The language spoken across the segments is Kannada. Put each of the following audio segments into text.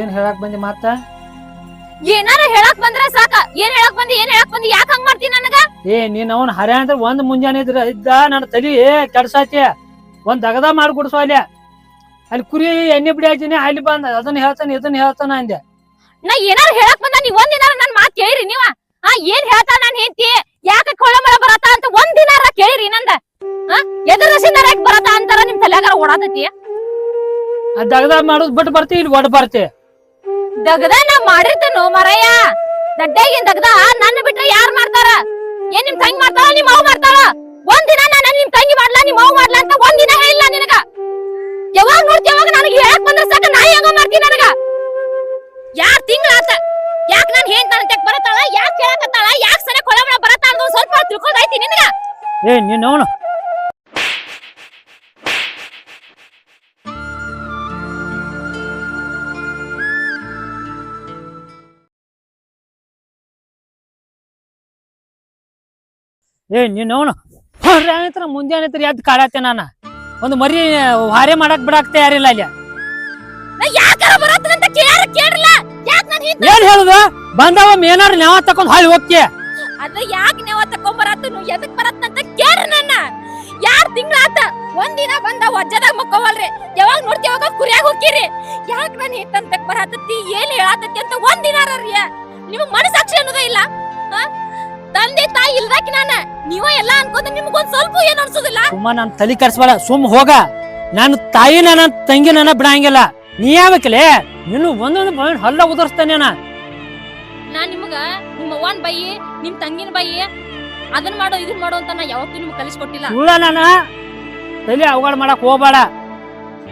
ಏನ್ ಹೇಳಕ್ ಬಂದಿ ಮಾತ? ಏನಾರ ಹೇಳಕ್ ಬಂದ್ರ ಸಾಕ. ಏನ್ ಹೇಳಕ್ ಬಂದಿ ಯಾಕ ಹಂಗ್ ಮಾಡ್ತೀನಿ ನನಗ? ನೀನ್ ಅವನ್ ಹರ್ಯ ಅಂದ್ರೆ ಒಂದ್ ಮುಂಜಾನೆ ಇದ್ದ ನನ್ನ ತಲಿ ಕೆಡ್ಸಾತಿ. ಒಂದ್ ದಗದ ಮಾಡ್ಕೊಡ್ಸೋ ಅಲ್ಲಿ ಕುರಿ ಎಣ್ಣೆ ಬಿಡಿ ಹಾಕಿನಿ, ಅಲ್ಲಿ ಬಂದ ಅದನ್ನ ಇದನ್ನ ಹೇಳ್ತಾನ ಅಂದೆ. ನಾ ಏನಾರ ಹೇಳಕ್ ಬಂದ ನೀವ್ ಒಂದಿನಾರ ನನ್ ಮಾತ್ ಕೇಳಿರಿ ನೀವ? ಏನ್ ಹೇಳ್ತಾ ನಾನ್ ಹೆಂಡತಿ ಯಾಕ ಕೊಳ್ಳಮಳ ಬರತ್ತ ಅಂತ ಒಂದಿನಾರ ಕೇಳಿರಿ ನಂದ? ಎದುರಸಿನಾರ ಯಾಕೆ ಬರತ್ತ ಅಂತಾರ ನಿಮ್ ತಲೆಗಾರ ಓಡಾತತಿ? ದಗದ ಮಾಡೋದ್ ಬಿಟ್ಟು ಬರ್ತಿ, ಇಲ್ಲಿ ಒಡ್ ಬರ್ತಿ. ದಗದ ನಾ ಮಾಡಿರ್ತೇನೋ ಮರಯ್ಯ. ದಡ್ಡಾಗಿನ್ ದಗದ ನನ್ನ ಬಿಟ್ರೆ ಯಾರ್ ಮಾಡ್ತಾರ? ಏನ್ ನಿಮ್ ತಂಗಿ ಮಾಡ್ತಾಳ, ನಿಮ್ ಅವ್ ಮಾಡ್ತಾಳ? ಒಂದಿನ ನಾನು ನಿಮ್ ತಂಗಿ ಮಾಡ್ಲಾ, ನಿಮ್ ಅವ್ ಮಾಡ್ಲಾ ಅಂತ ಒಂದಿನ ಹೇಳಿಲ್ಲ ನಿನಗ. ಯಾವಾಗ ನೋಡ್ತಿ ಯಾವಾಗ ನನಗೆ ಹೇಳಕ್ ಬಂದ್ರ ಸಾಕ ನಾ ಹೆಂಗ ಮಾಡ್ತೀನಿ ನನಗ? ಯಾರ್ ತಿಂಗಳಾತ ಯಾಕ ನಾನ್ ಏನ್ ತನಕ ಬರತಾಳ, ಯಾಕೆ ಹೇಳಕತ್ತಾಳ, ಯಾಕೆ ಸನೆ ಕೊಳಮಳ ಬರತಾಳ ಅನ್ನೋ ಸ್ವಲ್ಪ ತಿಳ್ಕೊದೈತಿ ನಿನಗ? ನೀನ್ ಅವನು ಮುಂಜಾನೆ ಎದ್ದು ಕಾಡತ್ತೆ. ನಾನ ಒಂದು ಮರಿ ಹಾರೆ ಮಾಡಕ್ ಬಿಡಾಕ್ತ ಯಾರಿಲ್ಲ ಅಲ್ಲಿ. ಏನ್ ಹೇಳುದು? ಬಂದವ ಏನಾರ ನಾವ ತಕೊಂಡ್ ಹಾಳಿ ಹೋಗ್ತಿ. ಅದ ಯಾಕೆ ನಾವ ತಕೊಂಡ್ ಬರತ್ತನು ಎದಕ್ ಬರತ್ತಂತ ಕೇಳ್ರಿ ನನ್ನ. ಯಾರ್ ತಿಂಗಳಾತ ಒಂದಿನ ಬಂದ ವಜ್ಜದಾಗ ಮಕ್ಕವಲ್ರಿ. ಯಾವಾಗ ನೋಡ್ತಿ ಯಾವಾಗ ಕುರಿಯಾಗ ಹೋಗ್ತೀರಿ. ಯಾಕೆ ನಾನು ಹಿಟ್ಟಂತಕ್ ಬರತ್ತತಿ, ಏನ್ ಹೇಳಾತತಿ ಅಂತ ಒಂದಿನಾರ ನಿಮಗ್ ಮನಸಾಕ್ಷಿ ಅನ್ನೋದೇ ಇಲ್ಲ. ತಂದೆ ತಾಯಿ ಇಲ್ದಾಕಿ ನಾನ ನೀವ ಎಲ್ಲಾ ಅನ್ಕೊಂಡ ನಿಮ್ಗೊಂದ್ ಸ್ವಲ್ಪ ಏನ್ ಅನ್ಸೋದಿಲ್ಲ. ಸುಮ್ಮ ನನ್ ತಲಿ ಕರ್ಸ್ಬೇಡ, ಸುಮ್ ಹೋಗ. ನಾನು ತಾಯಿ ನನ್ನ ತಂಗಿ ನನ್ನ ಬಿಡಂಗಿಲ್ಲ. ನೀ ಯಾವಕ್ಲೆ ನೀನು ಒಂದೊಂದು ಹಲ್ಲ ಉದರ್ಸ್ತಾನೆ. ನಾನ್ ನಿಮಗ ನಿಮ್ಮ ಅವ್ವನ್ ಬೈ ನಿಮ್ ತಂಗಿನ ಬೈ ಅದನ್ ಮಾಡೋ ಇದನ್ ಮಾಡೋ ಅಂತ ನಾ ಯಾವತ್ತೂ ನಿಮ್ಗೆ ಕಲಿಸ್ಕೊಟ್ಟಿಲ್ಲ. ಸುಳ್ಳ ನಾನ ತಲಿ ಅವಘಡ ಮಾಡಕ್ ಹೋಗ್ಬೇಡ.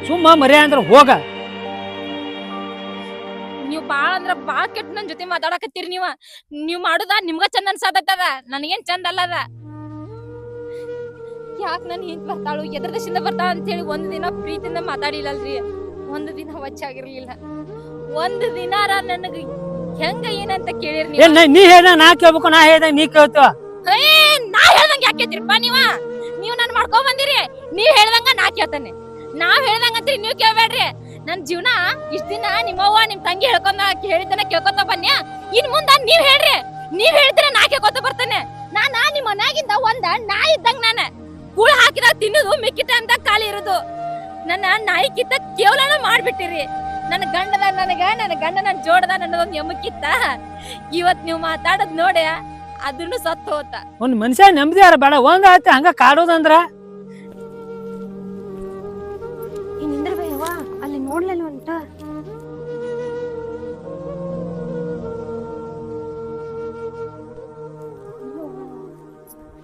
ಸುಮ್ಮ ಮರ್ಯಾ ಅಂದ್ರ ಹೋಗ. ನೀವ್ ಬಾಳ ಅಂದ್ರ ಬಾಳ ಕೆಟ್ಟ ನನ್ ಜೊತೆ ಮಾತಾಡಕತ್ತೀರಿ. ನೀವ್ ಮಾಡುದ ನಿಮ್ಗ ಚಂದ ಅನ್ಸಾದತ್ತದ, ನನಗೇನ್ ಚಂದ ಅಲ್ಲದ. ಯಾಕೆ ನನ್ ಹಿಂದ್ ಬರ್ತಾಳು, ಎದ್ರ ದೇಶದಿಂದ ಬರ್ತಾಳ ಅಂತ ಹೇಳಿ ಒಂದ್ ದಿನ ಪ್ರೀತಿಯಿಂದ ಮಾತಾಡಿಲ್ಲಲ್ರಿ. ಒಂದ್ ದಿನ ವಚ್ಚಾಗಿರ್ಲಿಲ್ಲ. ಒಂದ್ ದಿನಾರ ನನಗ ಹೆಂಗ ಏನಂತ ಕೇಳಿರಿ ನೀ ಹೇಳ್ದ ನಾ ಕೇಳ್ಬೇಕು, ನಾ ಹೇಳ್ದ ನೀ ಕೇಳ್ತೀವ. ನಾ ಹೇಳ್ದಂಗ ಯಾಕೆ ಕೇಳ್ತೀರಪ್ಪ ನೀವ್ ನನ್ ಮಾಡ್ಕೊಂಡ್ ಬಂದಿರಿ. ನೀವ್ ಹೇಳ್ದಂಗ ನಾ ಕೇಳ್ತಾನೆ, ನಾವ್ ಹೇಳ್ದಂಗಂತ್ರಿ ನೀವ್ ಕೇಳ್ಬೇಡ್ರಿ. ನನ್ ಜೀವನ ಇಷ್ಟ ದಿನ ನಿಮ್ಮವ್ವ ನಿಮ್ ತಂಗಿ ಹೇಳಿದನ ಕೇಳ್ಕೊತ ಬನ್ನಿ. ಇನ್ ಮುಂದ ನೀವ್ ಹೇಳ್ರಿ, ನೀವ್ ಹೇಳಿದ್ರೆ ನಾ ಕೇಳ್ಕೊತ ಬರ್ತೇನೆ. ನಾನ ನಿಮ್ ಮನ್ಯಾಗಿಂದ ಒಂದ ನಾಯಿ ಇದ್ದಂಗ. ನಾನ ಕೂಳ ಹಾಕಿದಾಗ ತಿನ್ನೋದು, ಮಿಕ್ಕಿ ಟೈಮ್ದಾಗ ಖಾಲಿ ಇರೋದು. ನನ್ನ ನಾಯಿ ಕಿತ್ತ ಕೇವಲನ ಮಾಡ್ಬಿಟ್ಟಿರಿ. ನನ್ನ ಗಂಡದ ನನ್ನ ಗಂಡ ನನ್ ಜೋಡದ ನನ್ನದೊಂದು ಎಮ್ಮಕ್ಕಿತ್ತ. ಇವತ್ ನೀವ್ ಮಾತಾಡದ್ ನೋಡ ಅದನ್ನು ಸತ್ತು ಹೋತ. ಒಂದ್ ಮನುಷ್ಯ ನೆಮ್ಮದಿ ಯಾರ ಬೇಡ, ಒಂದ್ ಆಯ್ತು ಹಂಗ ಕಾಡೋದಂದ್ರ. ಅಲ್ಲಿ ನೋಡ್ಲಿಲ್ಲ ಅಂತ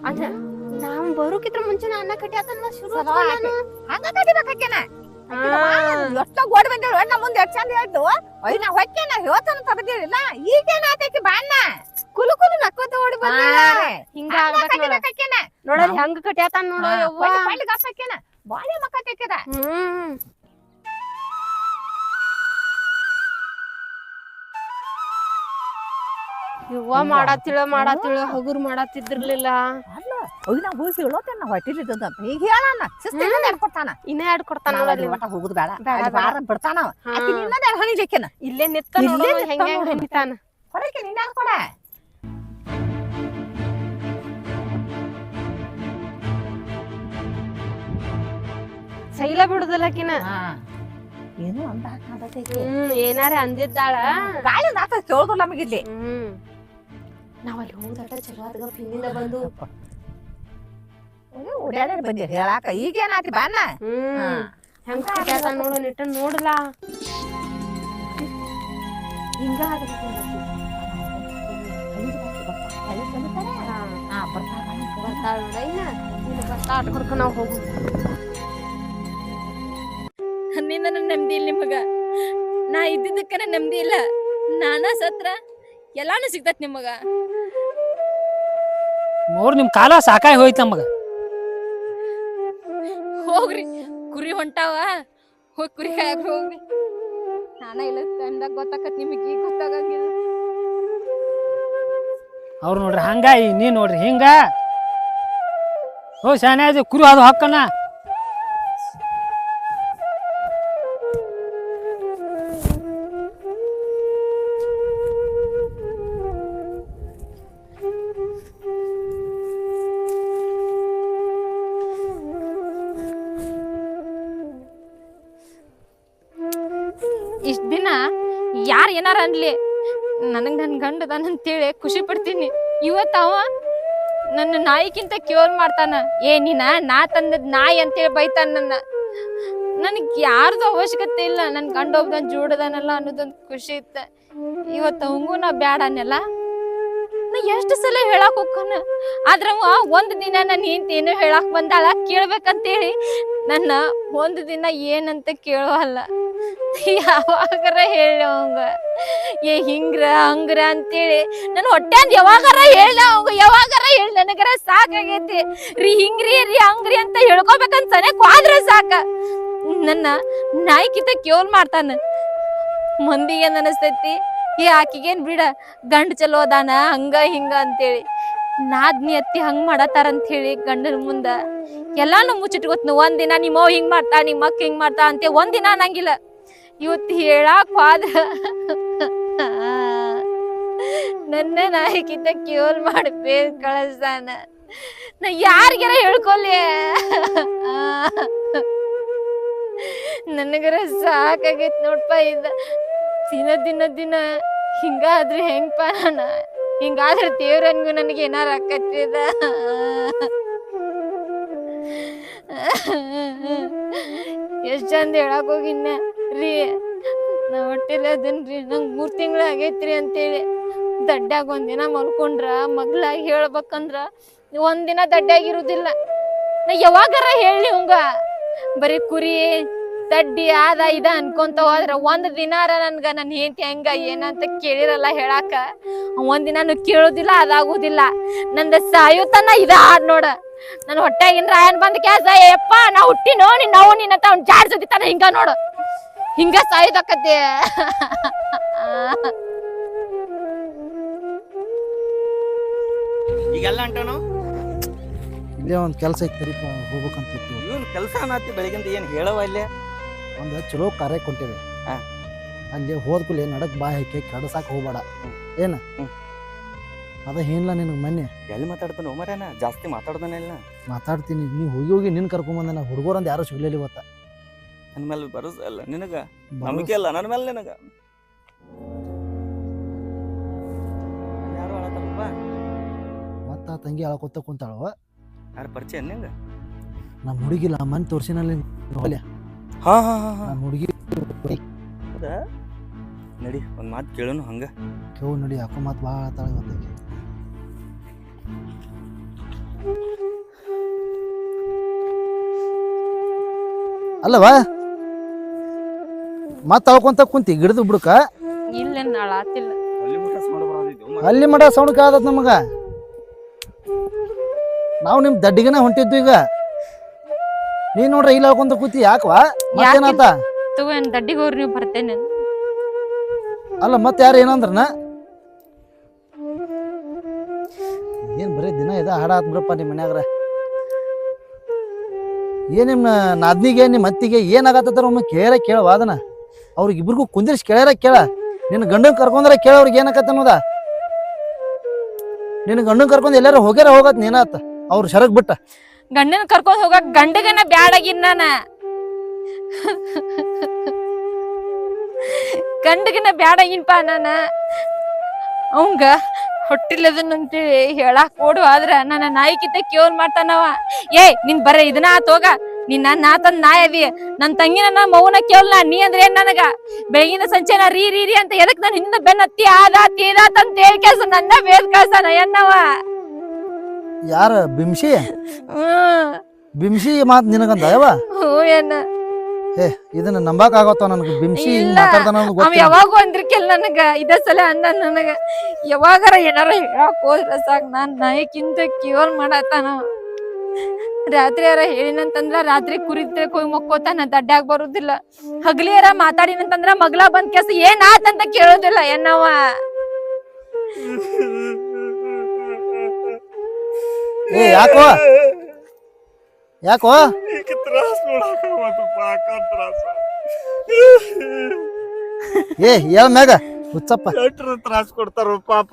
ಅದ ನಾವ್ ಬರೋಕಿದ್ರ ಮುಂಚೆ ಅನ್ನ ಕಟ್ಟಿಯಾತನ್ನ ಶುರು ಹಂಗ ಕಟ್ಟಿಬೇಕೇನ. ಎಷ್ಟೋ ಓಡ್ ಬಂದೇಳು ನಮ್ಮ ಮುಂದೆ ಎಷ್ಟು ಚಂದ ಹೇಳ್ತು. ನಾ ಹೊಕ್ಕೇನ ಇವತ್ತನ ತಗದಿಲ್ಲ. ಈಗೇನಾತೈತಿ ಬಾಣ್ಣ ಕುಲು ಕುಲು ನಕ್ಕೋತ ಓಡಿ ಬಂದ. ಹಿಂಗ ನೋಡಲ್ಲಿ ಹೆಂಗ ಕಟ್ಟಿಯಾತಾನ ನೋಡು. ಯವ್ವ ಗಾಸಕ್ಕೇನ ಬಾಳೆ ಮಕ್ಕ ತೆಕ್ಕದ. ಯವ್ವ ಮಾಡಾತಿಳ ಹಗುರು ಮಾಡಾತಿದ್ದಿರ್ಲಿಲ್ಲ. ಅಲ್ಲ ನಾ ಹೋಗಿ ಹೇಳೋತೇನ ಹೊಟ್ಟಿಲಿದ್ದ ಈಗ ಹೇಳಣ್ಣ ಸಿಸ್ಟರ್ ಕೊಡ್ತಾನ. ಇನ್ನ ಎರಡು ಕೊಡ್ತಾನ ನೋಡಲ್ಲಿ. ಒಟ್ಟ ಹೋಗುದು ಬೇಡ, ಬಾರ ಬಿಡ್ತಾನ. ಇನ್ನೊಂದು ಹಣಿಲಿಕ್ಕೆನ ಇಲ್ಲೇ ನಿತ್ತ ಹೆಂಗ ಹಣಿತಾನ ಹೊರಕ್ಕೆ ನಿನ್ನ ಕೊಡ. ಸೈಲ ಬಿಡುದಲ್ಲಕಿನ ಏನು ಅಂದ ಏನಾರ ಅಂದಿದ್ದಾಳ. ಗಾಳಿ ನಾತ ಕೇಳೋದು ನಮಗಿಲ್ಲಿ. ನಾವಲ್ಲಿ ಹೋದಾಟ ಚಲೋ ಆದ್ಗ ಹಿಂದಿಂದ ಬಂದು ಓಡ್ಯಾಡ ಬಂದಿ ಹೇಳಾಕ. ಈಗೇನಾತಿ ಬಾನ ಹೆಂಗ ಕಟ್ಯಾತ ನೋಡು ನಿಟ್ಟ ನೋಡಲ್ಲ. ಹಿಂಗ ಬರ್ತಾಳ ಬರ್ತಾ ನಾವು ಹೋಗು. ನಿನ್ನ ನೆಮ್ಮದಿ ಇಲ್ಲ ನಿಮಗ. ನಾ ಇದ್ದಿದ್ದಕ್ಕನ ನೆಮ್ಮದಿ ಇಲ್ಲ. ನಾನ ಸತ್ರ ಎಲ್ಲಾನು ಸಿಗ್ತತ್ ನಿಮಗ. ಮೂರ್ ನಿಮ್ ಕಾಲ ಸಾಕಾಗಿ ಹೋಯ್ತು ನಮಗ. ಹೋಗ್ರಿ ಕುರಿ ಹೊಂಟಾವ, ಹೋಗಿ ಕುರಿ ಕಾಯಕ್ ಹೋಗ್ರಿ. ನಾನ ಇಲ್ಲ ಟೈಮ್ದಾಗ ಗೊತ್ತಾಕತ್ ನಿಮಗ್ ಈಗ ಗೊತ್ತಾಗಂಗಿಲ್ಲ. ಅವ್ರು ನೋಡ್ರಿ ಹಂಗ, ನೀ ನೋಡ್ರಿ ಹಿಂಗ. ಹೋ ಶಾನೆ ಕುರಿ ಅದು ಹಾಕನ. ಯಾರು ಏನಾರ ಅನ್ಲಿ ನನಗ್ ನನ್ ಗಂಡ ಅದಾನಂತೇಳಿ ಖುಷಿ ಪಡ್ತೀನಿ. ಇವತ್ತ ಅವ ನನ್ನ ನಾಯಿಗಿಂತ ಕೇವಲ್ ಮಾಡ್ತಾನ. ನೀನ ನಾ ತಂದದ್ ನಾಯಿ ಅಂತೇಳಿ ಬೈತಾನ ನನ್ನ. ನನಗ್ ಯಾರ್ದು ಅವಶ್ಯಕತೆ ಇಲ್ಲ, ನನ್ ಗಂಡ ಒಬ್ಬನ ಜೋಡದಾನಲ್ಲ ಅನ್ನೋದೊಂದು ಖುಷಿ ಇತ್ತ. ಇವತ್ತ ಅವಂಗೂ ನಾ ಬ್ಯಾಡ ಅನ್ನಲ್ಲ. ನಾ ಎಷ್ಟು ಸಲ ಹೇಳಾಕ್ ಹೋಗ್ತಾನ, ಆದ್ರ ಒಂದ್ ದಿನ ನನ್ ಏನೋ ಹೇಳಾಕ್ ಬಂದಾಳ ಕೇಳ್ಬೇಕಂತೇಳಿ ನನ್ನ ಒಂದ್ ದಿನ ಏನಂತ ಕೇಳೋಲ್ಲ. ಯಾವಾಗಾರ ಹೇಳ ಅವಂಗ ಹಿಂಗ್ರ ಹಂಗ್ರ ಅಂತೇಳಿ ನನ್ ಹೊಟ್ಟೆ ಅಂದ್ ಯಾವಾಗಾರ ಹೇಳ ಅವಂಗ, ಯಾವಾಗಾರ ಹೇಳ. ನನಗರ ಸಾಕಾಗೈತಿ ರೀ ಹಿಂಗ್ರಿ ರೀ ಹಂಗ್ರಿ ಅಂತ ಹೇಳ್ಕೊಬೇಕಂತ ಸನೇಕ್ ಆದ್ರ ಸಾಕ. ನನ್ನ ನಾಯಿಕಿತ ಕೇವಲ್ ಮಾಡ್ತಾನ. ಮಂದಿಗೆ ಏನ್ ಅನಸ್ತೈತಿ, ಆಕಿಗೇನ್ ಬಿಡ ಗಂಡ ಚಲೋ ಅದಾನ ಹಂಗ ಹಿಂಗ ಅಂತೇಳಿ. ನಾದ್ನಿ ಅತ್ತಿ ಹಂಗ್ ಮಾಡತಾರಂತ ಹೇಳಿ ಗಂಡನ ಮುಂದ ಎಲ್ಲಾನು ಮುಚ್ಚಿಟ್ಕೊತ್ನು. ಒಂದಿನ ನಿಮ್ಮವ್ ಹಿಂಗ್ ಮಾಡ್ತಾ, ನಿಮ್ಮ ಅಕ್ಕ ಹಿಂಗ್ ಮಾಡ್ತಾ ಅಂತ ಒಂದಿನ ಅನ್ನಂಗಿಲ್ಲ. ಇವತ್ತು ಹೇಳಾಕ್ ಹೋದ್ರ ನನ್ನ ನಾಯಿಕಿತ ಕೇವಲ್ ಮಾಡಿ ಬೇರೆ ಕಳಿಸ್ತಾನ. ನಾ ಯಾರಿಗಾರ ಹೇಳ್ಕೊಲಿ, ನನಗರ ಸಾಕಾಗೈತ್ ನೋಡ್ಪ. ದಿನ ಹಿಂಗಾದ್ರೆ ಹೆಂಗಪ್ಪ, ನಾನ ಹಿಂಗಾದ್ರೆ ದೇವ್ರನ್ಗೂ ನನಗೆ ಏನಾರ ಆಕತ್ತಿದ. ಎಷ್ಟ್ ಚಂದ ಹೇಳಕ್ ಹೋಗಿನ್ನ ರೀ, ನಾ ಹೊಟ್ಟೆಲ್ಲ ಅದನ್ರಿ ನಂಗ್ 3 ತಿಂಗಳ ಆಗೈತ್ರಿ ಅಂತೇಳಿ. ದಡ್ಡ್ಯಾಗ ಒಂದಿನ ಮಲ್ಕೊಂಡ್ರ ಮಗ್ಲಾಗಿ ಹೇಳ್ಬೇಕಂದ್ರ ಒಂದಿನ ದಡ್ಡ್ಯಾಗಿರುದಿಲ್ಲ. ನಾ ಯಾವಾಗಾರ ಹೇಳಿ ಅವಂಗ ಬರೀ ಕುರಿ ದಡ್ಡಿ ಆದ ಇದ ಅನ್ಕೊಂತ ಹೋದ್ರ ಒಂದ್ ದಿನಾರ ನನ್ಗ ನನ್ ಹೆಂಡತಿ ಹೆಂಗ ಏನಂತ ಕೇಳಿರಲ್ಲ ಹೇಳಾಕ. ಒಂದಿನಾನು ಕೇಳೋದಿಲ್ಲ, ಅದಾಗುದಿಲ್ಲ. ನಂದ ಸಾಯುತನ ಇದ ಆದ್ ನೋಡ. ನನ್ ಹೊಟ್ಟಾಗಿನ್ ರಾಯನ್ ಬಂದ ಕ್ಯಾಸ ಯಪ್ಪ ನಾ ಹುಟ್ಟಿನೋ ನಾವು ನಿನ್ನಂತ ಅವ್ನ್ ಜಾಡ್ಸದಿತ್ತಾನ ಹಿಂಗ ನೋಡು, ಹಿಂಗ ಸಾಯುದಕ್ಕತಿ. ಈಗೆಲ್ಲ ಅಂಟನು ಇಲ್ಲೇ ಒಂದು ಕೆಲಸ ಐತಿ ಹೋಗ್ಬೇಕಂತಿತ್ತು. ಇವನ್ ಕೆಲಸ ಅನ್ನತ್ತಿ ಬೆಳಗಿಂದ ಏನ್ ಹೇಳವ ಇಲ್ಲೇ ಒಂದು ಚಲೋ ಕಾರ್ಯಕ್ಕೆ ಹೊಂಟೇವಿ. ಅಲ್ಲಿ ಹೋದ್ಕೂಲೆ ನಡಕ್ ಬಾ ಹಾಕಿ ಕೆಡಸಾಕ್ ಹೋಗ್ಬೇಡ ಏನ. ಅದ ಏನಿಲ್ಲ ನಿನಗೆ ಮೊನ್ನೆ ಎಲ್ಲಿ ಮಾತಾಡ್ತಾನ ಮರೇನ ಜಾಸ್ತಿ ಮಾತಾಡ್ದಾನ ಇಲ್ಲ. ಮಾತಾಡ್ತೀನಿ, ನೀ ಹೋಗಿ ನಿನ್ ಕರ್ಕೊಂಬಂದ. ನಾ ಹುಡುಗರಂತ ಯಾರು ಸಿಗ್ಲಿಲ್ಲ ಇವತ್ತ. ನನ್ನ ಮೇಲೆ ಬರೋಸ ಅಲ್ಲ ನಿನಗ, ನಂಬಿಕೆ ಅಲ್ಲ ನನ್ನ ಮೇಲೆ ನಿನಗ. ಯಾರು ಅಳತಾರಪ್ಪ ಮತ್ತ ತಂಗಿ ಅಳಕೊತ್ತ ಕುಂತಾಳವ. ಯಾರು ಪರಿಚಯ ನಿಂಗ? ನಮ್ಮ ಹುಡುಗಿಲ್ಲ ಮನ್ ತೋರ್ಸಿನಲ್ಲಿ ನಮ್ಮ ಹುಡುಗಿ. ನಡಿ ಒಂದ್ ಮಾತು ಕೇಳೋನು ಹಂಗ ಕೇವ್ ನಡಿ. ಯಾಕೋ ಮಾತು ಭಾಳ ಆತಾಳ ಇವತ್ತಾಗಿ. ಅಲ್ಲವಾ ಮತ್ತ ಅಳ್ಕೊಂತ ಕುಂತಿ ಗಿಡದ ಬಿಡ್ಕ. ಇಲ್ಲ ನಾಳಾತಿಲ್ಲ, ಅಲ್ಲಿ ಮಡ ಸೌಂಡ್ ಕೇಳದತ್ ನಮಗ. ನಾವು ನಿಮ್ ದಡ್ಡಿಗನ ಹೊಂಟಿದ್ದು ಈಗ. ನೀನ್ ನೋಡ್ರಿ ಇಲ್ಲಿ ಅಳ್ಕೊಂತ ಕೂತಿ ಯಾಕವಾ? ಮತ್ತೇನಾತ? ದಡ್ಡಿಗೆ ಹೋಗ್ರಿ ನೀವು ಬರ್ತೇನೆ. ಅಲ್ಲ ಮತ್ತೆ ಯಾರು ಏನಂದ್ರನ? ಏನ್ ಬರೀ ದಿನ ಇದ ಹಾಡ ಆತ್ ಬಿಡಪ್ಪ ನಿಮ್ಮ ಮನ್ಯಾಗ್ರ. ಏನ್ ನಿಮ್ಮ ನಾದ್ನಿಗೆ ನಿಮ್ಮ ಅತ್ತಿಗೆ ಏನಾಗತ್ತಾರ ಒಮ್ಮೆ ಕೇಳವ ಅದನ್ನ. ಅವ್ರಿಗೆ ಇಬ್ರಿಗೂ ಕುಂದಿರ್ಸಿ ಕೇಳ. ನಿನ್ನ ಗಂಡನ್ ಕರ್ಕೊಂಡ್ರ ಕೇಳ ಅವ್ರಿಗೆ ಏನಾಕತ್ತ ಅನ್ನೋದ. ನಿನ್ನ ಗಂಡನ್ ಕರ್ಕೊಂಡ್ ಎಲ್ಲಾರು ಹೋಗತ್ ನೀನಾತ ಅವ್ರ ಶರಗ್ ಬಿಟ್ಟ. ಗಂಡನ ಕರ್ಕೊಂಡ್ ಹೋಗಕ್ ಗಂಡಗನ ಬ್ಯಾಡಾಗಿನ್ ನಾನ. ಗಂಡಗನ ಬ್ಯಾಡಾಗಿನ್ಪಾ ನಾನ. ಅವಂಗ ಹೊಟ್ಟಿಲ್ಲದನ್ನಂತೇಳಿ ಹೇಳಾಕ್ ಓಡು ಆದ್ರ ನನ್ನ ನಾಯಿಕಿತ ಕೇವಲ್ ಮಾಡ್ತಾನವ. ನಿನ್ ಬರೇ ಇದನ್ನ ಆತೋಗ, ನಿನ್ನ ನಾ ತಂದ್ ನಾಯಿ ಅದಿ. ನನ್ ತಂಗಿನ ನಾ ಮೌನ ಕೇವಲ್ ನೀ ಅಂದ್ರೆ ಏನ್ ನನಗ? ಬೆಳಗಿನ ಸಂಚೆನ ರೀ ರೀ ರೀ ಅಂತ ಎದಕ್ ನನ್ ಹಿಂದ ಬೆನ್ನ ಹತ್ತಿ ಆದಾತ್ ಅಂತ ಹೇಳಿ ಕೆಲ್ಸ ನನ್ನ ಬೇದ್ ಕಳ್ಸಾನ ಎನ್ನವ. ಯಾರ ಬಿಮ್ಸಿ? ಬಿಮ್ಸಿ ಮಾತ್ ನಿನಗಂದ ಯಾವ? ಏನ ಇದನ್ನ ನಂಬಾಕ್ ಆಗತ್ತ ನನಗೆ. ಬಿಮ್ಸಿ ಯಾವಾಗೂ ಅಂದ್ರಕ್ಕೆಲ್ ನನಗ ಇದ ಸಲ ಅಂದ ನನಗ. ಯಾವಾಗಾರ ಏನಾರ ಹೇಳಕ್ ಹೋದ್ರ ಸಾಕ್ ನಾನ್ ನಾಯಿಕಿಂತ ಕೇವಲ್ ಮಾಡತ್ತಾನ. ರಾತ್ರಿ ಯಾರ ಹೇಳಿನಂತಂದ್ರ ರಾತ್ರಿ ಕುರಿದ್ರಕ್ ಹೋಗಿ ಮಕ್ಕೋತಾನ, ದಡ್ಡ್ಯಾಗ ಬರುದಿಲ್ಲ. ಹಗಲಿ ಯಾರ ಮಾತಾಡಿನಂತಂದ್ರ ಮಗ್ಲ ಬಂದ್ ಕೆಲ್ಸ ಏನ್ ಆತಂತ ಕೇಳೋದಿಲ್ಲ ಎನ್ನವ. ಯಾಕೋ ಹೇಳ್ ಮ್ಯಾಗ ಹುಚ್ಚಪ್ಪ ತ್ರಾಸ್ ಕೊಡ್ತಾರ ಪಾಪ.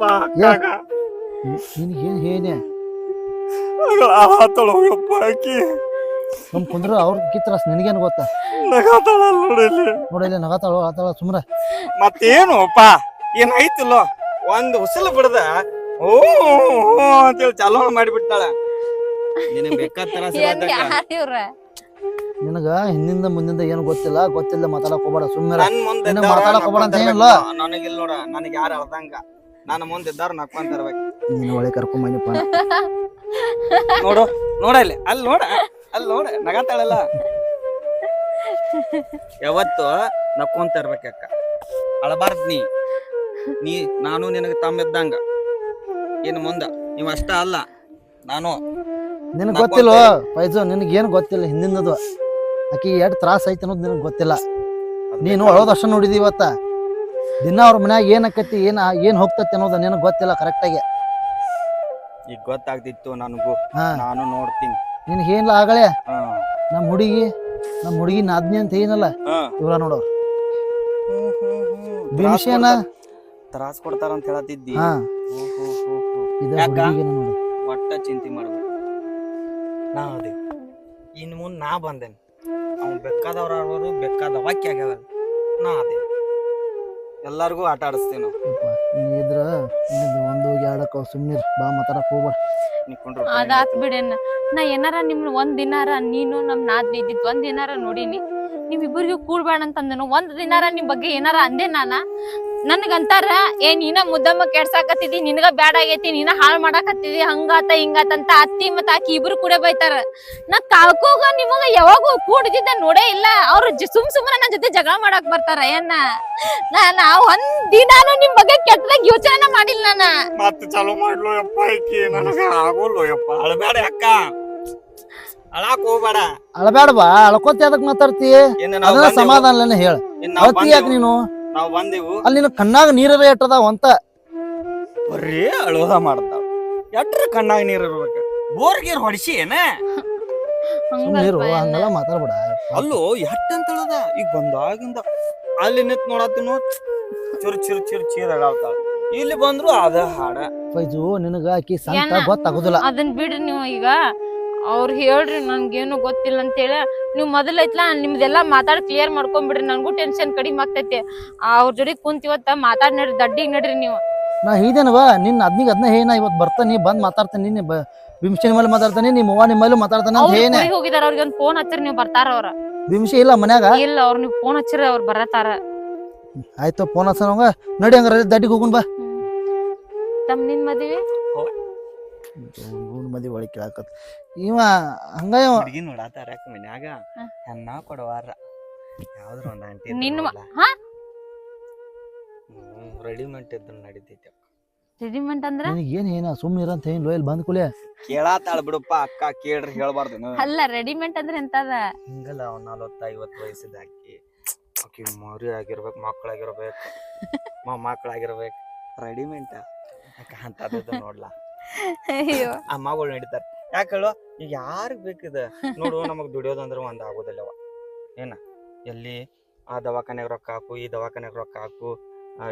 ನಿನಗೇನ್ ಏನೇ ಆತಳಪ್ಪ ಆಕಿ ಸುಮ್ ಕುಂದ್ರು ಅವ್ರ ಕಿತ್ರಸ್ ನಿನಗೇನು ಗೊತ್ತಾ ನಗಾತಾಳ ನೋಡಿಲ್ಲಿ ನೋಡಿಲ್ಲ ನಗತಾಳು ಆತಾಳ ಸುಮ್ರ ಮತ್ತೇನು ಅಪ್ಪ ಏನಾಯ್ತಿಲ್ಲ ಒಂದ್ ಉಸಿಲು ಬಿಡದ ಓ ಅಂತೇಳಿ ಚಾಲೂ ಮಾಡಿಬಿಡ್ತಾಳ ನಿನಗ್ ಬೇಕಾದ ತರ ಇವ್ರ ನಿನಗ ಹಿಂದಿಂದ ಮುಂದಿಂದ ಏನು ಗೊತ್ತಿಲ್ಲ ಮಾತಾಡಕ್ ಹೋಗ್ಬೇಡ ಸುಮ್ಮನೆ ನನ್ ಮುಂದೆ ನಿನಗ್ ಮಾತಾಡಕ್ ಹೋಗ್ಬೇಡ ಅಂತ ಏನಿಲ್ಲ ನನಗಿಲ್ಲ ನೋಡ ನನಗ್ ಯಾರು ಅಳ್ದಂಗ ನನ್ನ ಮುಂದೆ ಇದ್ದಾರ ನಕ್ಕೊಂತ ಇರ್ಬೇಕು ನೀನು ಒಳ್ಳೆ ಕರ್ಕೊಂಬಂದಿಪ್ಪ ನೋಡು ನೋಡಲ್ಲಿ ಅಲ್ಲಿ ನೋಡ ನಗಾತಾಳಲ್ಲ ಯಾವತ್ತು ನಕ್ಕೊಂತ ಇರ್ಬೇಕಕ್ಕ ಅಳಬಾರ್ದ್ ನೀ ನಾನು ನಿನಗೆ ತಮ್ಮಿದ್ದಂಗ ಇನ್ನು ಮುಂದ ನೀವ್ ಅಷ್ಟ ಅಲ್ಲ ನಾನು ನಿನಗ್ ಗೊತ್ತಿಲ್ಲ ಪೈಜು ನಿನಗ್ ಏನು ಗೊತ್ತಿಲ್ಲ ಹಿಂದಿಂದದು ಆಕಿ ಎಷ್ಟ್ ತ್ರಾಸ ಐತಿ ಅನ್ನೋದು ನಿನಗ್ ಗೊತ್ತಿಲ್ಲ ನೀನು ಅಳೋದಷ್ಟ ನೋಡಿದಿ ಇವತ್ತ ದಿನ ಅವ್ರ ಮನ್ಯಾಗ ಏನ್ ಆಕತಿ ಏನ್ ಹೋಗ್ತತಿ ಅನ್ನೋದು ನಿನಗ್ ಗೊತ್ತಿಲ್ಲ ಕರೆಕ್ಟಾಗಿ ಈಗ ಗೊತ್ತಾಗ್ತಿತ್ತು ನನಗೂ ಹಾ ನಾನು ನೋಡ್ತೀನಿ ನಿನಗೆ ಏನಿಲ್ಲ ಆಗಲೇ ನಮ್ಮ ಹುಡುಗಿ ನಾದ್ನಿ ಅಂತ ಏನಲ್ಲ ಇವ್ರ ನೋಡು ಭೀಮಸೇನ ತ್ರಾಸ್ ಕೊಡ್ತಾರ ಅಂತ ಹೇಳತ್ತಿದ್ದಿ ಹಾ ಯಾಕ? ಹುಡುಗಿಗೆ ನೋಡು ಒಟ್ಟ ಚಿಂತೆ ಮಾಡ್ಬೇಕು ನಾ ಅದೇ ಇನ್ ಮುಂದ್ ನಾ ಬಂದೇನೆ ಅವ್ನು ಬೇಕಾದವ್ರ ಬೇಕಾದ ವಾಕ್ಯ ಆಗ್ಯಾವ ನಾ ಅದೇ ಎಲ್ಲಾರ್ಗು ಆಟ ಆಡಿಸ್ತೇವೆ ನಾವು ಇದ್ರ ಒಂದು ಹೋಗಿ ಆಡಕ್ಕ ಸುಮ್ಮನೆ ಬಾ ಮಾತಾಡಕ್ ಹೋಗ್ಬೇಡ ಅದಾತ್ ಬಿಡೇನ ನಾ ಏನಾರ ನಿಮ್ ಒಂದ್ ದಿನಾರ ನೀನು ನಮ್ ನಾದ್ನಿ ಇದ್ದಿದ್ ಒಂದ್ ದಿನಾರ ನೋಡಿನಿ ನಿಮ್ ಇಬ್ಬರಿಗೂ ಕೂಡ್ಬೇಡ ಅಂತಂದನು ಒಂದ್ ದಿನಾರ ನಿಮ್ ಬಗ್ಗೆ ಏನಾರ ಅಂದೆ ನನ್ಗಂತಾರ ನೀನ ಮುದ್ದಮ್ಮ ಕೆಡ್ಸಾಕತ್ತಿದಿ ನಿನಗ ಬ್ಯಾಡ ಆಗೈತಿ ನೀನ ಹಾಳ್ ಮಾಡಾಕತ್ತಿದಿ ಹಂಗಾತ ಹಿಂಗಾತ ಅಂತ ಅತ್ತಿ ಮತ್ತ ಆಕಿ ಇಬ್ರು ಕೂಡ ಬೈತಾರ ನಾ ಕಾಕೋಗ ನಿಮಗ ಯಾವಾಗೂ ಕೂಡಿದ್ದ ನೋಡೇ ಇಲ್ಲ ಅವ್ರು ಸುಮ್ನೆ ನನ್ನ ಜೊತೆ ಜಗಳ ಮಾಡಾಕ್ ಬರ್ತಾರ ನಾ ಒಂದ್ ದಿನಾನು ನಿಮ್ ಬಗ್ಗೆ ಕೆಟ್ಟದಾಗ ಯೋಚನೆ ಮಾಡಿಲ್ಲ ಮತ್ತೆ ಚಾಲೂ ಮಾಡ್ಲು ಯಪ್ಪ ಐಕಿ ನನಗ ಆಗೋಲ್ಲ ಯಪ್ಪ ಅಳಬೇಡ ಅಕ್ಕ ಅಳಾಕ್ ಹೋಗ್ಬೇಡ ಅಳಬೇಡವಾ ಅಳ್ಕೋತಿ ಅದಕ್ ಮಾತಾಡ್ತಿ ಅದನ್ನ ಸಮಾಧಾನ ಹೇಳ ಅಳ್ತಿ ಯಾಕೆ ನೀನು ನಾವ್ ಬಂದೆವು ಅಲ್ಲಿ ನಿನ್ನ ಕಣ್ಣಾಗ ನೀರರ ಎಟ್ಟದಾವ ಅಂತ ಬರೀ ಅಳೋದ ಮಾಡ್ತಾವ ಎಟ್ರ ಕಣ್ಣಾಗ ನೀರ್ ಇರ್ಬೇಕ ಬೋರ್ಗೀರ್ ಹೊಡಿಸಿ ಏನ ಸುಮ್ಮನಿರು ಹಂಗೆಲ್ಲ ಮಾತಾಡ್ಬೇಡ ಅಲ್ಲೋ ಎಟ್ಟ ಅಂತ ಹೇಳದ ಈಗ ಬಂದಾಗಿಂದ ಅಲ್ಲಿ ನಿಂತ್ ನೋಡತ್ತನು ಚಿರ್ ಅಳಾಡ್ತಾಳ ಇಲ್ಲಿ ಬಂದ್ರು ಅದ ಹಾಡ ಫೈಜು ನಿನಗ ಆಕಿ ಸಂತ ಗೊತ್ತಾಗುದಿಲ್ಲ ಅದನ್ ಬಿಡ್ರಿ ನೀವು ಈಗ ಅವ್ರು ಹೇಳ್ರಿ ನನ್ಗೇನು ಗೊತ್ತಿಲ್ಲ ಅಂತೇಳಿ ನೀವು ಮೊದಲ ಐತ್ಲಾ ನಿಮ್ದೆಲ್ಲಾ ಮಾತಾಡ್ ಕ್ಲಿಯರ್ ಮಾಡ್ಕೊಂಡ್ಬಿಡ್ರಿ ನನ್ಗೂ ಟೆನ್ಷನ್ ಕಡಿಮೆ ಆಗ್ತೈತಿ ಅವ್ರ ಜೋಡಿ ಕುಂತಿವತ್ತ ಮಾತಾಡ್ ನಡ್ರಿ ದಡ್ಡಿಗ್ ನಡ್ರಿ ನೀವು ನಾ ಹೀದೇನವ ನಿನ್ನ ಅದನ್ನ ಹೇನ ಇವತ್ ಬರ್ತಾನಿ ಬಂದ್ ಮಾತಾಡ್ತಾನೆ ನಿನ್ನ ಬಿಂಶಿನ ಮೇಲೆ ಮಾತಾಡ್ತಾನೆ ನಿಮ್ಮ ಅವ್ವ ನಿಮ್ಮ ಮೇಲೆ ಮಾತಾಡ್ತಾನೆ ಅಂತ ಏನೇ ಹೋಗಿದಾರ ಅವ್ರಿಗೆ ಒಂದ್ ಫೋನ್ ಹಚ್ಚಿರಿ ನೀವು ಬರ್ತಾರ ಅವ್ರ ಬಿಂಶಿ ಇಲ್ಲ ಮನ್ಯಾಗ ಇಲ್ಲ ಅವ್ರ ನೀವು ಫೋನ್ ಹಚ್ಚಿರಿ ಅವ್ರು ಬರತಾರ ಆಯ್ತು ಫೋನ್ ಹಚ್ಚನವಂಗ ನಡಿ ಹಂಗಾರ ದಡ್ಡಿಗೆ ಹೋಗುನ್ ಬಾ ತಮ್ಮ ನಿನ್ ಮದ್ವಿ ಮದಿ ಒಳಗೆ ಕೇಳಾಕತ್ ಇವ ಹಂಗ ಹುಡುಗಿ ನೋಡಾತಾರ ಮನ್ಯಾಗ ಅನ್ನ ಕೊಡವಾರ ಯಾವ್ದ್ರ ಒಂದ್ ಆಂಟಿ ನಿನ್ನ ರೆಡಿಮೆಂಟ್ ಇದ್ರು ನಡಿತೈತಿ ರೆಡಿಮೆಂಟ್ ಅಂದ್ರ ಏನ ಸುಮ್ಮನೆ ಇರಂತ ಏನ್ ಲೋಯಲ್ ಬಂದ್ ಕೂಲೆ ಕೇಳಾತಾಳ ಬಿಡಪ್ಪ ಅಕ್ಕ ಕೇಳ್ರಿ ಹೇಳ್ಬಾರ್ದು ಅಲ್ಲ ರೆಡಿಮೆಂಟ್ ಅಂದ್ರೆ ಎಂತದ ಹಿಂಗಲ್ಲ 40-50 ವಯಸ್ಸಿದ ಆಕಿ ಮರಿ ಆಗಿರ್ಬೇಕು ಮಕ್ಕಳಾಗಿರ್ಬೇಕು ರೆಡಿಮೆಂಟ್ ಅಕ್ಕ ಅಂತದ್ದು ನೋಡ್ಲಾ ಆ ಮಗಳು ನಡೀತಾರ ಯಾಕ ಹೇಳು ಈಗ ಯಾರಿಗ್ ಬೇಕಿದ ನೋಡು ನಮಗ್ ದುಡಿಯೋದಂದ್ರ ಒಂದ್ ಆಗೋದಿಲ್ಲವ ಏನ ಎಲ್ಲಿ ಆ ದವಾಖಾನ್ಯಾಗ ರೊಕ್ಕ ಹಾಕು ಈ ದವಾಖಾನ್ಯಾಗ ರೊಕ್ಕ ಹಾಕು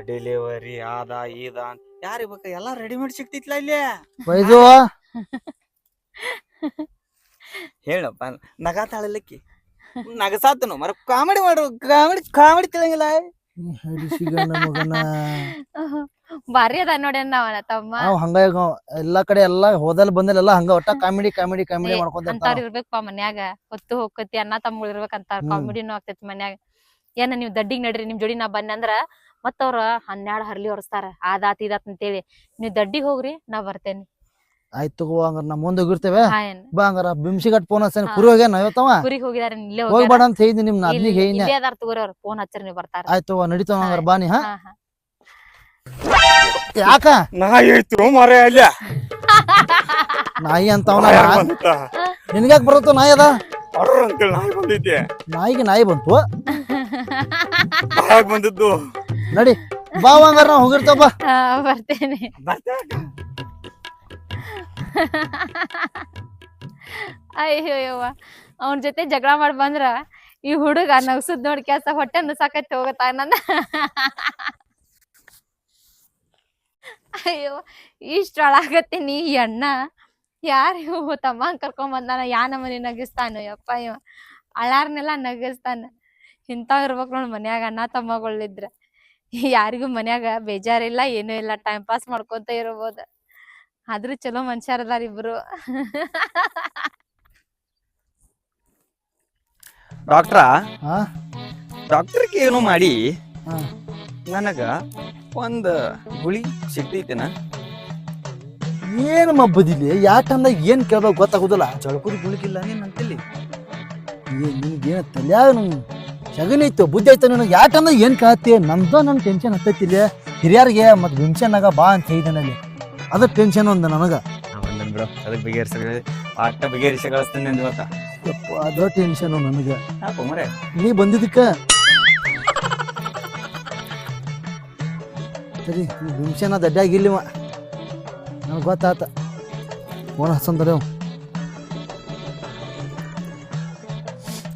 ಡೆಲಿವರಿ ಆದ ಈದ ಯಾರಿಗ್ ಬೇಕ ಎಲ್ಲಾ ರೆಡಿಮೇಡ್ ಸಿಕ್ತಿತ್ಲ ಇಲ್ಲಿ ಹೇಳಪ್ಪ ನಗಾತಾಳಲ್ಲಕ್ಕಿ ನಗಸಾತನು ಮರ ಕಾಮಿಡಿ ಮಾಡು ಕಾಮಿಡಿ ತಿಳಿಯಂಗಿಲ್ಲ ಬಾರಿ ಅದ ನೋಡಿ ನಾವ ತಮ್ಮ ಹಂಗ ಎಲ್ಲಾ ಕಡೆ ಎಲ್ಲಾ ಹೋದಲ್ ಬಂದಲ್ಲ ಹಂಗ ಒಟ್ಟ ಕಾಮಿಡಿ ಅಂತಾರ ಇರ್ಬೇಕಪ್ಪ ಮನ್ಯಾಗ ಹೊತ್ತು ಹೋಗತಿ ಅಣ್ಣ ತಮ್ಮ ಇರ್ಬೇಕಂತ ಕಾಮಿಡಿನೂ ಆಗ್ತೈತಿ ಮನ್ಯಾಗ ಏನ ನೀವ್ ದಡ್ಡಿಗ್ ನಡ್ರಿ ನಿಮ್ ಜೋಡಿ ನಾ ಬಂದ್ರ ಮತ್ತ ಅವ್ರ 12 ಹರ್ಲಿ ಹೊರಸ್ತಾರ ಆದಾತ್ ಇದಾತ್ ಅಂತೇಳಿ ನೀವ್ ದಡ್ಡಿಗ್ ಹೋಗ್ರಿ ನಾ ಬರ್ತೇನೆ ಆಯ್ತು ಹಂಗಾರ ನಾ ಮುಂದೆ ಹೋಗಿರ್ತೇವೆ ಬಾ ಹಂಗಾರ ಬಿಮ್ಸಿಗಟ್ ಫೋನ್ ಹಚ್ಚ ಕುರಿ ಹೋಗ್ಯಾನ ಇವತ್ತವ ಕುರಿಗೆ ಹೋಗಿದಾರ ಇಲ್ಲೇ ಹೋಗ್ಬೇಡ ಅಂತ ಹೇಳಿದ್ನಿ ನಿಮ್ ನಾದ್ನಿಗೆ ಹೇಳಿನಿ ಇಲ್ಲೇ ಅದಾರ ತಗೋರಿ ಅವ್ರ ಫೋನ್ ಹಚ್ಚರಿ ನೀವು ಬರ್ತಾರ ಆಯ್ತು ನಡೀತಾವ ಹಂಗಾರ ಬಾನಿ ಹಾ ಯಾಕ ನಾಯಿ ಐತಿ ಮಾರೇ ಅಲ್ಲ ನಾಯಿ ಅಂತವನ ನಿನ್ಗ್ಯಾಕ್ ಬರುತ್ತ ನಾಯಿ ಅದ ನಾಯಿ ಬಂದಿದ್ದೆ ನಾಯಿಗೆ ನಾಯಿ ಬಂತು ಬಂದಿದ್ದು ನಡಿ ಬಾ ಹಂಗಾರ ನಾವ್ ಹೋಗಿರ್ತಾವ ಬಾ ಬರ್ತೇನೆ ಅಯ್ಯೋಯ್ಯವ್ವ ಅವನ ಜೊತೆ ಜಗಳ ಮಾಡಿ ಬಂದ್ರ ಈ ಹುಡುಗ ನಗ್ಸುದ್ ನೋಡಿ ಕೆಲ್ಸ ಹೊಟ್ಟೆ ಸಾಕೈತಿ ಹೋಗತ್ತ ನಂದ ಅಯ್ಯೋ ಇಷ್ಟ ಅಳಾಗತ್ತೀನಿ ಈ ಅಣ್ಣ ಯಾರು ತಮ್ಮ ಕರ್ಕೊಂಡ್ ಬಂದಾನ ಯಾ ನಮ್ಮನಿ ನಗಿಸ್ತಾನ ಯಪ್ಪ ಇವ ಅಳಾರ್ನೆಲ್ಲಾ ನಗಿಸ್ತಾನ ಇಂತಾವ್ ಇರ್ಬೇಕ್ ನೋಡ್ ಮನ್ಯಾಗ ಅಣ್ಣ ತಮ್ಮಗಳಿದ್ರ ಯಾರಿಗೂ ಮನ್ಯಾಗ ಬೇಜಾರಿಲ್ಲ ಏನೂ ಇಲ್ಲ ಟೈಮ್ ಪಾಸ್ ಮಾಡ್ಕೊಂತ ಇರಬಹುದು ಆದ್ರೂ ಚಲೋ ಮನುಷ್ಯರ್ ಅದಾರ ಇಬ್ರು ಡಾಕ್ಟ್ರ ಹಾ ಡಾಕ್ಟರ್ಗೆ ಏನು ಮಾಡಿ ಹಾ. ನನಗ ಒಂದ್ ಗುಳಿ ಸಿಗ್ತೈತಿನ ಏನು ಮಬ್ಬದಿಲ್ಲ ಯಾಕಂದ ಏನ್ ಕೇಳ್ಬೇಕು ಗೊತ್ತಾಗುದಿಲ್ಲ ಜಳಕುರಿ ಗುಳಿಗಿಲ್ಲ ನೀನ್ ಅಂತಿಲ್ಲಿ ನಿನ್ಗೇನ ತಲ್ಯಾಗ ನಮ್ ಶಗನಿ ಐತು ಬುದ್ಧಿ ಐತ ನಿನಗೆ ಯಾಕಂದ ಏನ್ ಕೇಳತ್ತಿ ನಮ್ದು ನನ್ ಟೆನ್ಷನ್ ಹತ್ತೈತಿಲ್ಲ ಹಿರಿಯರಿಗೆ ಮತ್ ವಿಂಶನ್ನಾಗ ಬಾ ಅಂತ ಹೇಳಿದನಲ್ಲಿ ಅದ ಟೆನ್ಷನ್ ಒಂದ ನನಗ ಒಂದನ್ ಬಿಡು ಅದಕ್ಕೆ ಬಗೆಹರಿಸಿ ಕಳಿಸ್ತೀನಿ ಅಂದ್ ಇವತ್ತ ಯಪ್ಪ ಅದ ಟೆನ್ಷನ್ ನನಗ ಯಾಕೋ ಮರೆ ನೀ ಬಂದಿದ್ದಕ್ಕ ಸರಿ ವಿಂಶನ ದಡ್ಡಾಗಿಲ್ಲಿವ ನನಗೆ ಗೊತ್ತಾತ ಫೋನ್ ಹಚ್ಚಂತಾರೆ ಅವ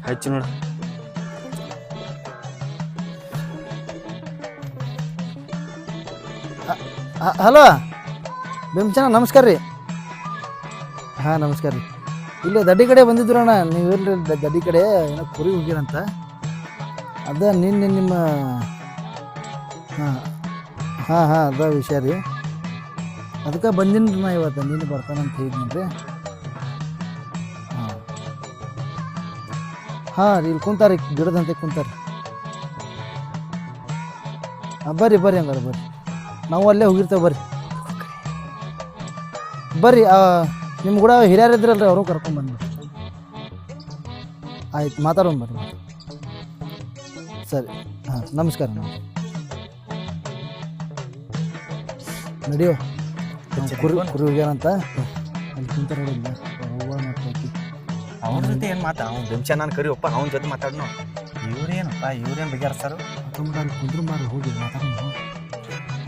ಹಚ್ಚಿ ನೋಡ ಹಲೋ ಬಿಂಶನ ನಮಸ್ಕಾರ ರೀ ಹಾಂ ನಮಸ್ಕಾರ ರೀ ಇಲ್ಲೇ ದಡ್ಡಿ ಕಡೆ ಬಂದಿದ್ರು ಅಣ್ಣ ನೀವು ಇರ್ಲಿ ದಡ್ಡಿ ಕಡೆ ಏನೋ ಕುರಿ ಹೋಗಿರಂತ ಅದ ನಿನ್ನೆ ನಿಮ್ಮ ಹಾಂ ಹಾಂ ಹಾಂ ಅದ ವಿಷಯ ರೀ ಅದಕ್ಕೆ ಬಂದಿನಿ ನಾ ಇವತ್ತು ನೀನು ಬರ್ತಾನಂತ ಹೇಳಿದ್ನಿ ರೀ ಹಾಂ ಹಾಂ ರೀ ಇಲ್ಲಿ ಕುಂತಾರಿ ಗಿಡದಂತೆ ಕುಂತಾರಿ ಹಾಂ ಬರ್ರಿ ಬರ್ರಿ ಹಂಗಾರೆ ಬರ್ರಿ ನಾವು ಅಲ್ಲೇ ಹೋಗಿರ್ತೇವೆ ಬರ್ರಿ ನಿಮ್ಮ ಕೂಡ ಹಿರಿಯರು ಇದ್ರಲ್ರಿ ಅವರು ಕರ್ಕೊಂಡ್ಬಂದು ಆಯ್ತು ಮಾತಾಡೋಣ ಬರ್ರಿ ಸರಿ ಹಾಂ ನಮಸ್ಕಾರ ನಡಿಯೋ ಕುರಿ ಕುರಿ ಹೋಗ್ಯಾನಂತ ಅಲ್ಲಿ ಕುಂತಾರ ಅವನ ಜೊತೆ ಏನ್ ಮಾತಾ ಅವ್ನು ದಿಂಶ ನಾನು ಕರಿಯಪ್ಪ ಅವನ ಜೊತೆ ಮಾತಾಡ್ನು ಇವ್ರೇನಪ್ಪ ಇವ್ರೇನ್ ಬಗೆಹರಿಸ್ತಾರ ಅಲ್ಲಿ ಕುಂದ್ರು ಮಾರಿ ಹೋಗಿ ಮಾತಾಡೋಣ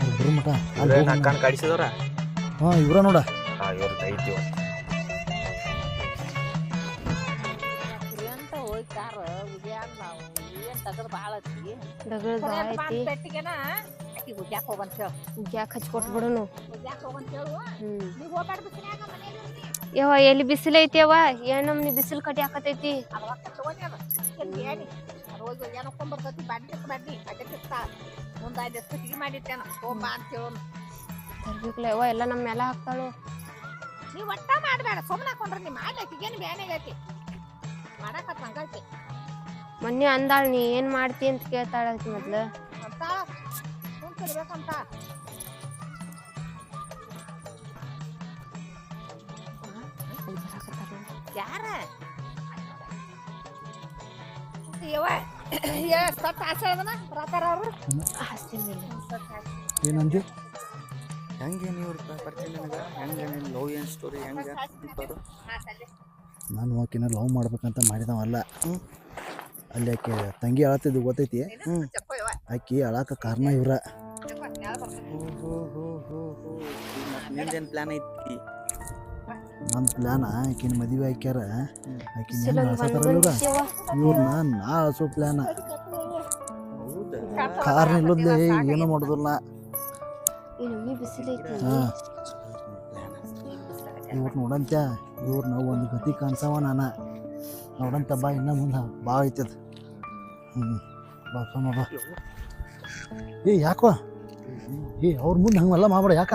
ಅವ್ರು ಬರೋ ಮಟ ಕಣ್ ಕಾಡಿಸಿದವ್ರ ಹಾಂ ಇವ್ರ ನೋಡ ಇವ್ರದ್ದು ಐತಿ ಯಾಕೆ ಹಚ್ಕೊಟ್ಬಿಡುನು ಯವ್ವ ಎಲ್ಲಿ ಬಿಸಿಲು ಐತಿ ಯವ್ವ ಏನ್ ನಮ್ನಿ ಬಿಸಿಲು ಕಟ್ಟಿ ಹಾಕತೈತಿ ತರ್ಬೇಕಲ್ಲ ಯವ್ವ ಎಲ್ಲ ನಮ್ಮ ಮೇಲೆ ಹಾಕ್ತಾಳು ನೀವ್ ಒಟ್ಟ ಮಾಡ್ಬೇಡ ಸುಮ್ಮನೆ ಹಾಕೊಂಡ್ರೆ ನೀ ಮಾಡ್ಲಿಕ್ಕೇನು ಬ್ಯಾನೆಗೈತಿ ಮಾಡಾಕತ್ ಹಂಗೈತಿ ಮೊನ್ನೆ ಅಂದಾಳ ನೀ ಏನ್ ಮಾಡ್ತಿ ಅಂತ ಕೇಳ್ತಾಳ ಮೊದ್ಲು ಅಂತ ಕುಂತಿರ್ಬೇಕಂತ ಯಾರ ಏನಂದಿ ಹೆಂಗೆ ನೀವು ಹೆಂಗೆ ಲವ್ ಏನ್ ಸ್ಟೋರಿ ಹೆಂಗೆ ನಾನು ಆಕಿನ ಲವ್ ಮಾಡ್ಬೇಕಂತ ಮಾಡಿದವಲ್ಲ ಅಲ್ಲಿ ಆಕೆ ತಂಗಿ ಅಳತಿದ್ದು ಗೊತ್ತೈತಿ ಆಕಿ ಅಳಾಕ ಕಾರಣ ಇವ್ರ ನಿಂದೇನ್ ಪ್ಲಾನ್ ಐತಿ ನನ್ನ ಪ್ಲಾನ್ ಆಕಿನ ಮದುವೆ ಹಾಕ್ಯಾರ ಆಕಿನ ಇವ್ರನ್ನ ನಾ ಅಳ್ಸೋ ಪ್ಲಾನ್ ಕಾರಣ ಇಲ್ಲದ್ಲೆ ಏನೋ ಮಾಡೋದಿಲ್ಲ ಹಾಂ ಇವ್ರು ನೋಡಂತ ಇವ್ರನ್ನ ಒಂದು ಗತಿ ಕಾಣಿಸವ ನಾನು ನೋಡಂತ ಬಾ ಇನ್ನ ಮುಂದೆ ಬಾ ಐತದ ಬಾ ಸಮ ಬಾ ಯಾಕೋ ಅವ್ರ ಮುಂದೆ ಹಂಗೆಲ್ಲ ಮಾಡ್ಬೇಡ ಯಾಕ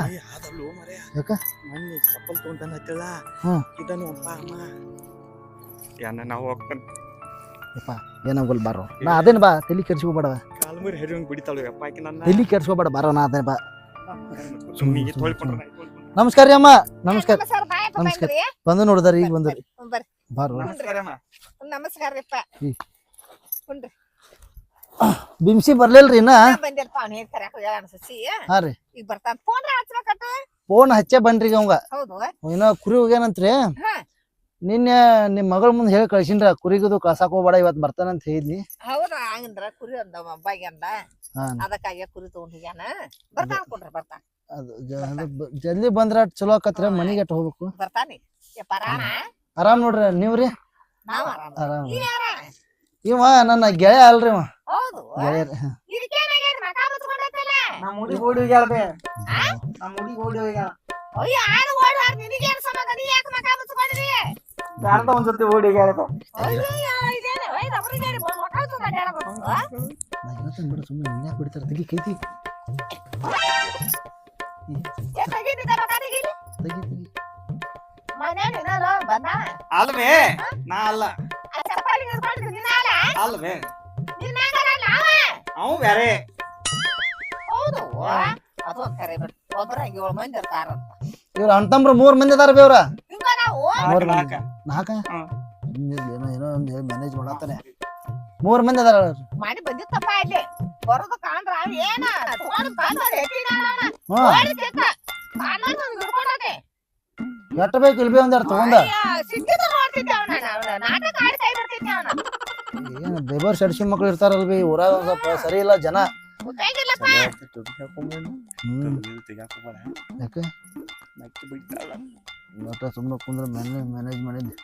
ಯಾಕ ಮೊನ್ನೆ ಚಪ್ಪಲ್ ತೊಗೊಂತಾನ ಹತ್ತಿಲ್ಲ ಇದನ್ನು ಅಪ್ಪ ಅಮ್ಮ ಯಾನ ನಾವು ಹೋಗ್ತಾನೆ ಯಪ್ಪ ಏನಾಗಲ್ಲ ಬಾರೋ ನಾ ಅದೇನು ಬಾ ತಲೆ ಕೆಡ್ಸ್ಕೊಬೇಡ ಕಾಲ್ಮರಿ ಹರಿವಂಗ್ ಬಿಡಿತಾಳು ಅಪ್ಪ ಆಕಿ ನನ್ನ ತಲೆ ಕೆಡ್ಸ್ಕೊಬೇಡ ಬಾರೋ ನಾ ಅದೇನು ಬಾ ಸುಮ್ಮನೆ ತೊಳ್ಕೊಂಡ್ರೆ ನಮಸ್ಕಾರ ರೀ ಅಮ್ಮ ನಮಸ್ಕಾರ ನಮಸ್ಕಾರ ಬಂದು ನೋಡಿದಾರ ಈಗ ಬಂದ್ರಿ ಬಾರೋ ನಮಸ್ಕಾರಪ್ಪ ಬಿಮ್ಸಿ ಬರ್ಲಿಲ್ರಿ ಇನ್ನ ಬಂದಿರ್ಪ ಅವ್ನು ಹೇಳ್ತಾರೆ ಅನ್ಸಿ ಹಾ ರೀ ಈಗ ಬರ್ತಾನ ಫೋನ್ ಹಚ್ಬೇಕಟ್ಟ ಫೋನ್ ಹಚ್ಚೆ ಬನ್ರಿ ಅವಂಗ ಹೌದು ಇನ್ನ ಕುರಿ ಹೋಗ್ಯಾನಂತ್ರಿ ನಿನ್ನೆ ನಿಮ್ ಮಗಳ ಮುಂದೆ ಹೇಳಿ ಕಳ್ಸಿನ್ರ ಕುರಿಗದು ಕಳ್ಸಾಕ್ ಹೋಗ್ಬೇಡ ಇವತ್ ಬರ್ತಾನಂತ ಹೇಳಿದ್ನಿ ಹೌದ ಹಂಗಂದ್ರ ಕುರಿ ಅಂದ ಅಬ್ಬಾಗಿ ಅಂದ ಅದಕ್ಕಾಗಿ ಕುರಿ ತಗೊಂಡ್ ಹೋಗ್ಯಾನ ಬರ್ತಾನ ಕೊಡ್ರಿ ಬರ್ತಾನ ಅದು ಜಲ್ದಿ ಬಂದ್ರ ಚಲೋ ಆಕತ್ರಿ ಮನಿಗೆ ಅಟ್ ಹೋಗ್ಬೇಕು ಬರ್ತಾನಿ ಆರಾಮ್ ನೋಡ್ರಿ ನೀವ್ರಿ ನಾವ್ ಆರಾಮ್ ಇವ ನನ್ನ ಗೆಳೆಯ ಅಲ್ರಿ ಇವ ಹೌದು ಗೆಳೆಯರ್ ಇದಕ್ಕೇನಾಗ್ಯಾರ ಮಕ ಮುಚ್ಕೊಂಡೈತಲ್ಲ ನಮ್ಮ ಹುಡುಗಿ ಓಡಿ ಹೋಗ್ಯಾಳ ಬೇ ನಮ್ಮ ಹುಡುಗಿ ಓಡಿ ಹೋಗ್ಯಾಳ ಅಯ್ಯ ಯಾರು ಓಡುವಾರ ನಿನಗೇನು ಸಮಾಧಾನ ನೀ ಯಾಕೆ ಮಕ ಮುಚ್ಕೊಂಡಿರಿ ಯಾರ್ದ ಒಂದ್ಸತಿ ಓಡಿ ಹೇಳ್ದ ಅಯ್ಯೋ ಇದೇನೆ ವೈ ರಬರಿಗೇರಿ ಮಕ ಮುಚ್ಕೊಂಡು ಹೇಳಬೇಕು ನಾ ಹೇಳ್ತೇನೆ ಬಿಡು ಸುಮ್ಮನೆ ಇನ್ಯಾಕೆ ಬಿಡ್ತಾರೆ ತೆಗಿ ಕೈತಿ ತೆಗಿತಿದ್ದ ಮಕ ತೆಗಿಲಿ ತೆಗಿ ತೆಗಿ ಮನೇಲಿ ನಾನು ಬಂದ ಅಲ್ವೇ ನಾ ಅಲ್ಲ ಆ ಚಪ್ಪಾಳಿ ನಿಂತ್ಕೊಂಡು ನಿನ್ನಾಲ ಅಲ್ವೇ ನಿನ್ನಾಗಲ್ಲ ನಾವ ಅವು ಬೇರೆ ಹೌದು ಅದೊಂದು ಕರೆ ಬಿಡು ಒಬ್ಬರ 7 ಮಂದಿ ಇರ್ತಾರಂತ ಇವ್ರ ಅಣ್ತಂಬ್ರು 3 ಮಂದಿ ಅದಾರ ಬೇ ಅವ್ರ ಹಿಂಗ ನಾವು ನಾಲ್ಕ ಹ್ಮ್. ಏನೋ ಏನೋ ಒಂದು ಮ್ಯಾನೇಜ್ ಮಾಡತ್ತಾನೆ 3 ಮಂದಿ ಅದಾರ ಅವ್ರು. ಮಾಡಿ ಬಂದಿತ್ತಪ್ಪ ಇಲ್ಲಿ ಬರೋದು ಕಾಣ್ರ ಏನ ತಗೊಂಡು ಬಂದ್ರೆ ಎತ್ತಿನ ಹ್ಮ್ ಹಿಡ್ಕೊಂಡಾನೆ ಎಷ್ಟ ಬೇಕು ಇಲ್ಲಿ ಬೇ ಒಂದ್ ಎರಡು ತಗೊಂಡ ಸಿಕ್ಕಿದ ನೋಡ್ತಿದ್ದೆ ಅವನ ನಾಟಕ ಆಡಿ ಕೈ ಬಿಡ್ತಿದ್ದೆ ಅವನ ಏನು ಬೇಬರ್ ಸಡ್ಸಿ ಮಕ್ಳು ಇರ್ತಾರಲ್ ಬಿ ಊರಾಗ ಒಂದ್ ಸ್ವಲ್ಪ ಸರಿ ಇಲ್ಲ ಜನ ಗೊತ್ತಾಗಿಲ್ಲಪ್ಪ ಯಾಕೆ ಒಟ್ಟ ಸುಮ್ಮನೆ ಕುಂದ್ರೆ ಮ್ಯಾನೇಜ್ ಮಾಡಿದ್ದೆ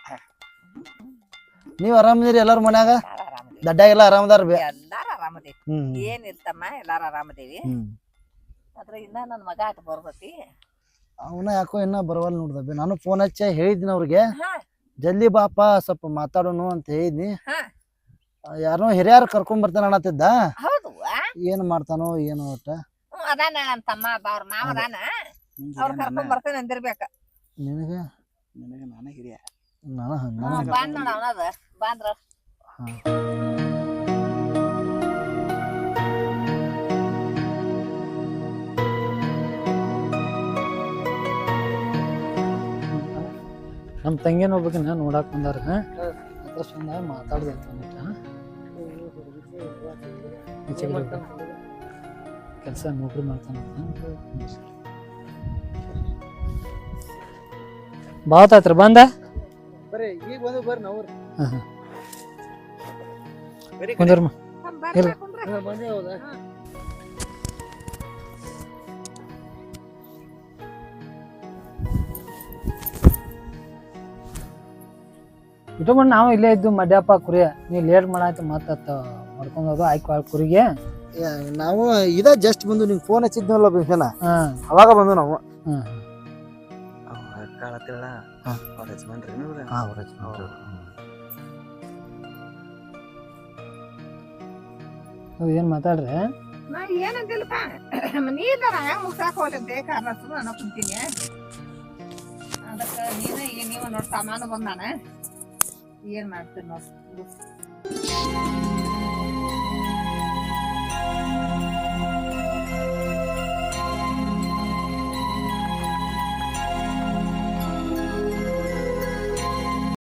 ನೀವ್ ಆರಾಮದಿರಿ ಎಲ್ಲಾರ ಮನ್ಯಾಗ ದಡ್ಡಾಗೆಲ್ಲ ಆರಾಮದಾರ ಬೇ ಎಲ್ಲಾರು ಆರಾಮದೇವಿ ಹ್ಮ್ ಏನಿರ್ತಮ್ಮ ಎಲ್ಲಾರು ಆರಾಮದೇವಿ ಹ್ಮ್ ಅದ್ರ ಇನ್ನ ನನ್ ಮಗ ಆಟ ಬರ್ತೈತಿ ಅವನ ಯಾಕೋ ಇನ್ನ ಬರವಲ್ ನೋಡ್ದ ಬೇ ನಾನು ಫೋನ್ ಹಚ್ಚಿ ಹೇಳಿದ್ನಿ ಅವ್ರಿಗೆ ಹಾ. ಜಲ್ದಿ ಬಾಪ ಸ್ವಲ್ಪ ಮಾತಾಡೋನು ಅಂತ ಹೇಳಿದ್ನಿ ಹಾ. ಯಾರನೋ ಹಿರಿಯಾರು ಕರ್ಕೊಂಡ್ ಬರ್ತಾನ ಅನ್ನತ್ತಿದ್ದ ಹೌದು ಏನ್ ಮಾಡ್ತಾನೋ ಏನೋ ಒಟ್ಟ ಅದಾನ ನನ್ ತಮ್ಮ ಅವ್ರ ಮಾವ ಅದಾನ ಅವ್ರ ಕರ್ಕೊಂಡ್ ಬರ್ತೇನೆ ಅಂದಿರ್ಬೇಕ ನಿನಗ ನಾನೇ ಹಿರಿಯ ನಾನು ಬಾಂದ್ ನೋಡ ಅವನದ ಬಾಂದ್ರ ನಮ್ಮ ತಂಗಿನ ಒಬ್ಬಕಿನ ನೋಡಾಕ್ ಬಂದಾರ ಅದ್ರ ಸುಮ್ಮನೆ ಮಾತಾಡ್ದೆ ಕೆಲಸ ನೌಕರಿ ಮಾಡ್ತಾನ ಬಾವತಾತ್ರ ಬಂದ ಬರ್ರಿ ಈಗ ಬಂದು ಬರ್ರಿ ನಾವು ಕುಂದರ್ಮ ಬಂದೇ ಹೌದಾ ಇಟ್ಕೊಂಡ್ ನಾವು ಇಲ್ಲೇ ಇದ್ದು ಮಡ್ಯಪ್ಪ ಕುರಿ ನೀ ಲೇಟ್ ಮಾಡಾಯ್ತು ಮತ್ತ ಮಾಡ್ಕೊಂಡೋದು ಆಯ್ಕು ಕುರಿಗೆ ನಾವು ಇದ ಜಸ್ಟ್ ಬಂದು ನಿಂಗೆ ಫೋನ್ ಹಚ್ಚಿದ್ನಲ್ಲ ಬಿಂಕನ ಹಾ ಅವಾಗ ಬಂದು ನಾವು ಹ್ಮ್ ಕಾಳತ್ತಿಲ್ಲ ಹಾ. ಅವ್ರ ಯಜಮಾನ್ರಿ ಏನ್ ಮಾತಾಡ್ರಿ ನಾ ಏನಂತಿಲ್ಲಪ್ಪ ನೀರ್ದಾರ ಹೆಂಗ್ ಮುಗ್ಸಾಕ್ ಹೋಗ್ಲಂತೆ ಕಾರಣ ಸುಮ್ಮನೆ ನಾನು ಕುಂತೀನಿ ಅದಕ್ಕೆ ನೀವ ನೋಡಿ ಸಾಮಾನು ಬಂದಾನ ಏನ್ ಮಾಡ್ತೀನಿ ನೋಡಿ